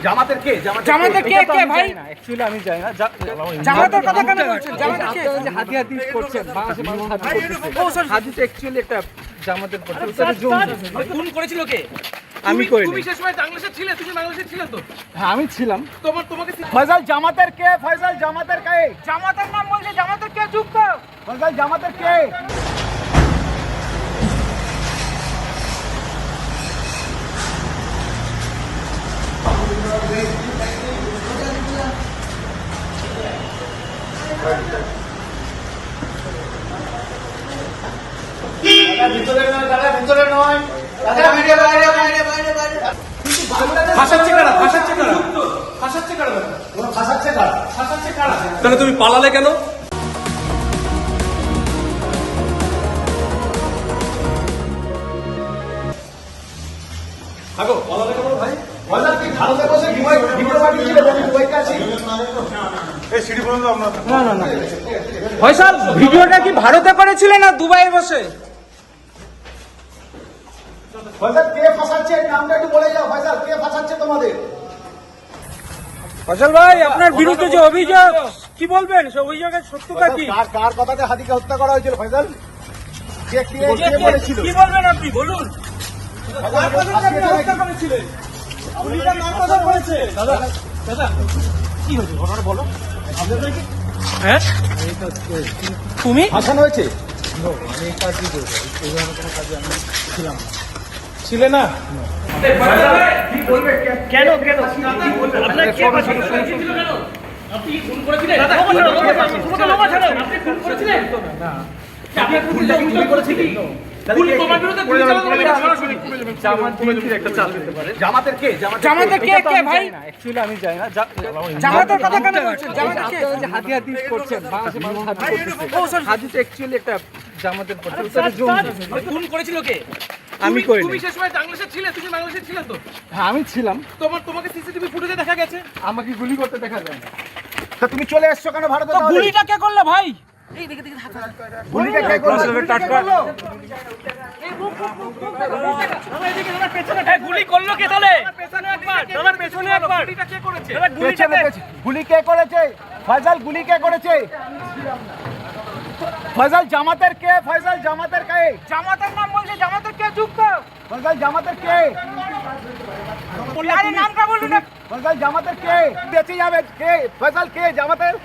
জামাতের কে কে ভাই? অ্যাকচুয়ালি আমি জানি না জামাতের কথা কেন বলছেন? জামাতের কে হাতি হাতি করছেন? হাতি তো অ্যাকচুয়ালি একটা জামাতের পড়ছে। খুন করেছিল কে? আমি করি। তুমি সেই সময় বাংলাদেশে ছিলে? তুমি বাংলাদেশে ছিলে তো? হ্যাঁ আমি ছিলাম। তোমাকে ফয়সাল জামাতের কে? ফয়সাল জামাতের কে? জামাতের নাম বলছে, জামাতের কে যুক্ত? ফয়সাল জামাতের কে? ভিতরে নয় তাহলে তুমি পালালে কেন? পালালে কেন ভাই? ফয়সাল ভিডিওটা কি ভারতে করেছিলেন না দুবাইয়ে বসে? ফয়সাল কে ফাঁসাচ্ছে? নামটা একটু বলে যাও। ফয়সাল কে ফাঁসাচ্ছে তোমাদের? ফয়সাল ভাই আপনার বিরুদ্ধে যে অভিযোগ কি বলবেন? সে অভিযোগের সত্যতা কি? কার কথাতে হাতিকে হত্যা করা হয়েছিল? ফয়সাল কে বলেছিল? কি বলবেন আপনি বলুন? কার কথাতে আপনি হত্যা করেছিলেন? পুলিশের নাম কথা বলেছে। দাদা কি হয়েছে ঘটনাটা বলো। হ্যাঁ তুমি ফাঁসানো হয়েছে? ছিলে না? কেন আপনার কে ছিল কেন? আপনি খুন করেছিলেন? আপনি খুন করেছিলেন? আপনি খুন করেছিলেন? জামাতের কে কে ভাই? অ্যাকচুয়ালি আমি জানি না জামাতের কথা কেন বলছেন? জামাতের কে হাতি হাতি করছেন? হাতি তো অ্যাকচুয়ালি একটা জামাতের পড়ছে। খুন করেছিল কে? আমি করি। তুমি সেই সময় বাংলাদেশে ছিলে? তুমি বাংলাদেশে ছিলে তো? হ্যাঁ আমি ছিলাম। তোমাকে সিসিটিভি ফুটেজে দেখা গেছে। আমাকে গুলি করতে দেখা যায় না। তা তুমি চলে এসছো কেন ভারতে? গুলিটা কে করলো ভাই? গুলিটা কে করলো? গুলি করলো কে তাহলে? পেছনে একবার গুলিটা কে করেছে? গুলি কে করেছে? ফয়সাল গুলি কে করেছে? ফয়সাল জামাতের কে? ফয়সাল জামাতের কে? জামাতের নাম বলছে, জামাতের কে যুক্ত? ফয়সাল জামাতের কে? আরে নামটা বলুন। ফয়সাল জামাতের কে? বেঁচে যাবে কে? ফয়সাল কে জামাতের?